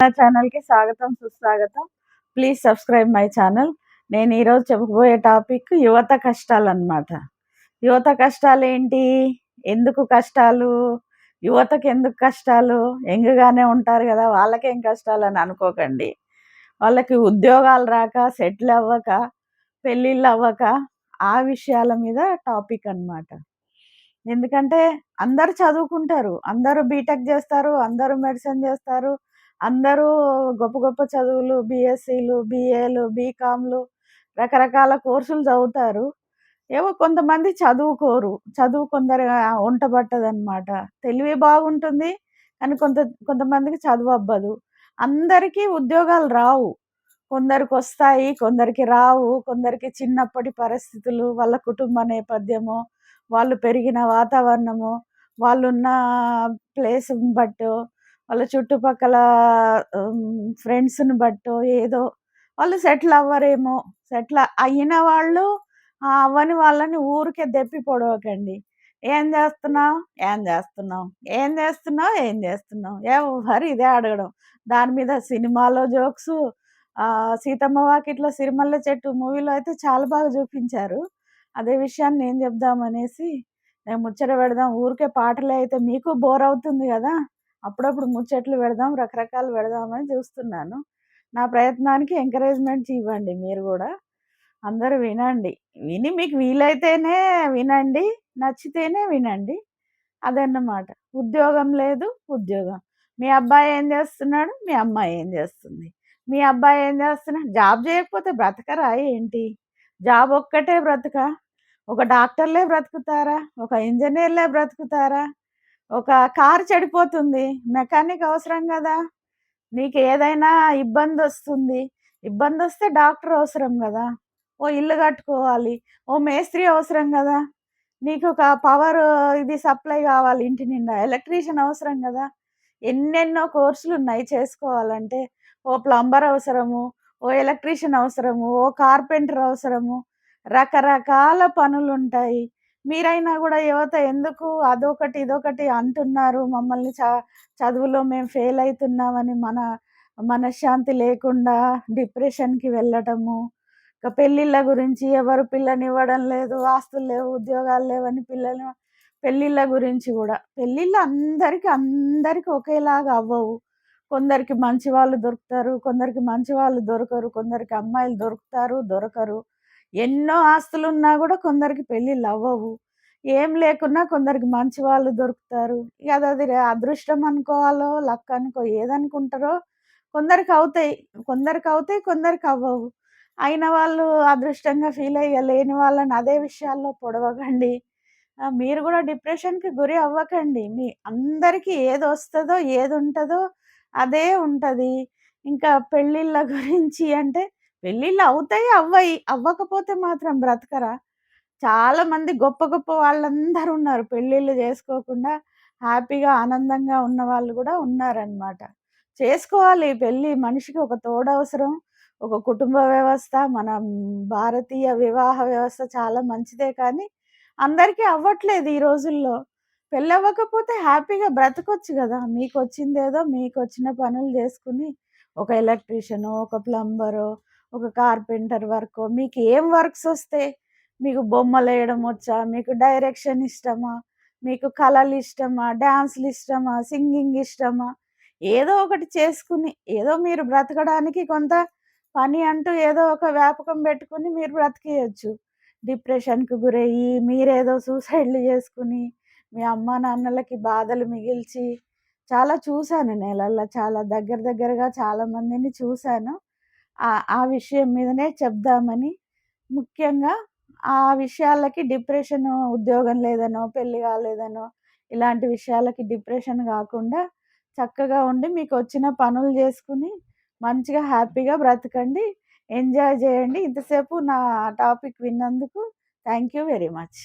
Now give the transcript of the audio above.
నా ఛానల్‌కి స్వాగతం, సుస్వాగతం. Please subscribe my channel. నేను ఈరోజు చెప్పబోయే టాపిక్ యువత కష్టాలన్నమాట. యువత కష్టాలేంటి? ఎందుకు కష్టాలు? యువతకెందుకు కష్టాలు? యంగ్‌గానే ఉంటారు గదా! వాళ్ళకేం కష్టాలని అనుకోకండి. వాళ్ళకి ఉద్యోగాలు రాక, సెటిల్ అవ్వక, పెళ్ళిళ్ళు అవ్వక, ఆ విషయాల మీద టాపిక్ అన్నమాట. ఎందుకంటే అందరూ చదువుకుంటారు. అందరూ బీటెక్ జేస్తారు. అందరూ మెడిసిన్ జేస్తారు. అందరూ గొప్ప గొప్ప చదువులు బీఎస్సీలు, బీఏలు, బీకామ్‌లు రకరకాల కోర్సులు చదువుతారు. ఏవో కొంతమంది చదువుకోరు. చదువు కొందరు ఒంట పట్టదనమాట. తెలివి బాగుంటుంది. కానీ కొంతమందికి చదువబ్బదు. అందరికీ ఉద్యోగాలు రావు. కొందరికొస్తాయి, కొందరికి రావు. కొందరికి చిన్నప్పటి పరిస్థితులు, వాళ్ళ కుటుంబ నేపథ్యము, వాళ్ళు పెరిగిన వాతావరణము, వాళ్ళున్న ప్లేస్‌ని బట్టో, వాళ్ళ చుట్టుపక్కల ఫ్రెండ్స్‌ని బట్టో ఏదో వాళ్ళు సెటిల్ అవ్వరేమో. సెటిల్ అయిన వాళ్ళు అవ్వని వాళ్ళని ఊరికే దెప్పి పొడవకండి. "ఏం జేస్తున్నావు? ఏం జేస్తున్నావు? ఏం జేస్తున్నావు? ఏం జేస్తున్నావు?" ఎవ్వరు ఇదే అడగడం. దాని మీద సినిమాలో జోక్సు 'సీతమ్మ వాకిట్లో సిరిమల్లె చెట్టు' మూవీలో అయితే చాలా బాగా చూపించారు. అదే విషయాన్ని నేను చెప్దామనేసి నేను ముచ్చట పెడదాం. ఊరికే పాటలే అయితే మీకు బోర్ అవుతుంది గదా! అప్పుడప్పుడు ముచ్చట్లు పెడదాం, రకరకాలు పెడదామని చూస్తున్నాను. నా ప్రయత్నానికి ఎంకరేజ్‌మెంట్ ఇవ్వండి మీరు గూడా. అందరూ వినండి. విని మీకు వీలైతేనే వినండి, నచ్చితేనే వినండి. అదన్నమాట. ఉద్యోగం లేదు, ఉద్యోగం. మీ అబ్బాయి ఏం జేస్తున్నాడు? మీ అమ్మాయి ఏం జేస్తుంది? మీ అబ్బాయి ఏం జేస్తున్నాడు? జాబ్ జేయకపోతే బ్రతకరా ఏంటి? జాబ్ ఒక్కటే బ్రతుకా? ఒక డాక్టర్‌లే బ్రతుకుతారా? ఒక ఇంజినీర్‌లే బ్రతుకుతారా? ఒక కారు చెడిపోతుంది. మెకానిక్ అవసరం గదా! నీకేదైనా ఇబ్బందొస్తుంది. ఇబ్బందొస్తే డాక్టర్ అవసరం గదా! ఓ ఇల్లు కట్టుకోవాలి. ఓ మేస్త్రి అవసరం గదా! నీకొక పవరు ఇది సప్లై గావాలి ఇంటి నిండా. ఎలక్ట్రీషియన్ అవసరం గదా! ఎన్నెన్నో కోర్సులున్నాయి చేసుకోవాలంటే. ఓ ప్లంబర్ అవసరము, ఓ ఎలక్ట్రీషియన్ అవసరము, ఓ కార్పెంటర్ అవసరము. రకరకాల పనులుంటాయి. మీరైనా గూడా యువత ఎందుకు అదొకటి, ఇదొకటి అంటున్నారు. మమ్మల్ని చదువులో మేము ఫెయిల్ అయితున్నామని మనశ్శాంతి లేకుండా డిప్రెషన్‌కి వెళ్ళటము. ఇక పెళ్ళిళ్ళ గురించి ఎవరు పిల్లనివ్వడం లేదు, ఆస్తులు లేవు, ఉద్యోగాలు లేవని పెళ్ళిళ్ళ గురించి గూడా. పెళ్ళిళ్ళు అందరికి ఒకేలాగా అవ్వవు. కొందరికి మంచి వాళ్ళు దొరుకుతారు, కొందరికి మంచి వాళ్ళు దొరకరు, కొందరికి అమ్మాయిలు దొరుకుతారు, దొరకరు. ఎన్నో ఆస్తులున్నా గూడా కొందరికి పెళ్ళిళ్ళవ్వవు. ఏం లేకున్నా కొందరికి మంచి వాళ్ళు దొరుకుతారు. ఇగ అదది అదృష్టం అనుకోవాలో, లక్ అనుకో ఏదనుకుంటారో కొందరికవుతాయి. కొందరికవుతాయి, కొందరికవ్వవు. అయిన వాళ్ళు అదృష్టంగా ఫీలయ్యి, లేని వాళ్ళని అదే విషయాల్లో పొడవకండి. మీరు గూడా డిప్రెషన్‌కి గురి అవ్వకండి. అందరికీ ఏదొస్తదో, ఏదుంటదో అదే ఉంటది. ఇంకా పెళ్ళిళ్ళ గురించి అంటే పెళ్ళిళ్ళు అవుతాయి, అవ్వయి. అవ్వకపోతే మాత్రం బ్రతకరా? చాలా మంది గొప్ప గొప్ప వాళ్ళందరూ ఉన్నారు. పెళ్ళిళ్ళు జేసుకోకుండా హ్యాపీగా, ఆనందంగా ఉన్నవాళ్ళు గూడా ఉన్నారనమాట. చేసుకోవాలి పెళ్లి. మనిషికి ఒక తోడవసరం. ఒక కుటుంబ వ్యవస్థ, మన భారతీయ వివాహ వ్యవస్థ చాలా మంచిదే కానీ, అందరికీ అవ్వట్లేదు ఈ రోజుల్లో. పెళ్ళవ్వకపోతే హ్యాపీగా బ్రతకొచ్చు గదా! మీకొచ్చిందేదో మీకొచ్చిన పనులు జేసుకొని, ఒక ఎలక్ట్రీషియనో, ఒక ప్లంబరో, ఒక కార్పెంటర్ వర్కో మీకేం వర్క్సొస్తాయి? మీకు బొమ్మలేయడం వచ్చా? మీకు డైరెక్షన్ ఇష్టమా? మీకు కళలిష్టమా? డాన్సులిష్టమా? సింగింగ్ ఇష్టమా? ఏదో ఒకటి చేసుకుని, ఏదో మీరు బ్రతకడానికి కొంత పని అంటూ ఏదో ఒక వ్యాపకం పెట్టుకొని మీరు బ్రతికేయొచ్చు. డిప్రెషన్‌కి గురయ్యి, మీరేదో సూసైడ్‌లు చేసుకొని, మీ అమ్మానాన్నలకి బాధలు మిగిల్చి, చాలా చూసాను నేలల్లో. చాలా దగ్గరగా చాలా మందిని చూసాను. ఆ విషయం మీదనే చెప్దామని ముఖ్యంగా ఆ విషయాలకి డిప్రెషను ఉద్యోగం లేదనో, పెళ్లి కాలేదనో, ఇలాంటి విషయాలకి డిప్రెషన్ గాకుండా చక్కగా ఉండి మీకొచ్చిన పనులు జేసుకొని మంచిగా హ్యాపీగా బ్రతకండి. ఎంజాయ్ జేయండి. ఇంతసేపు నా టాపిక్ విన్నందుకు థాంక్ యూ వెరీ మచ్.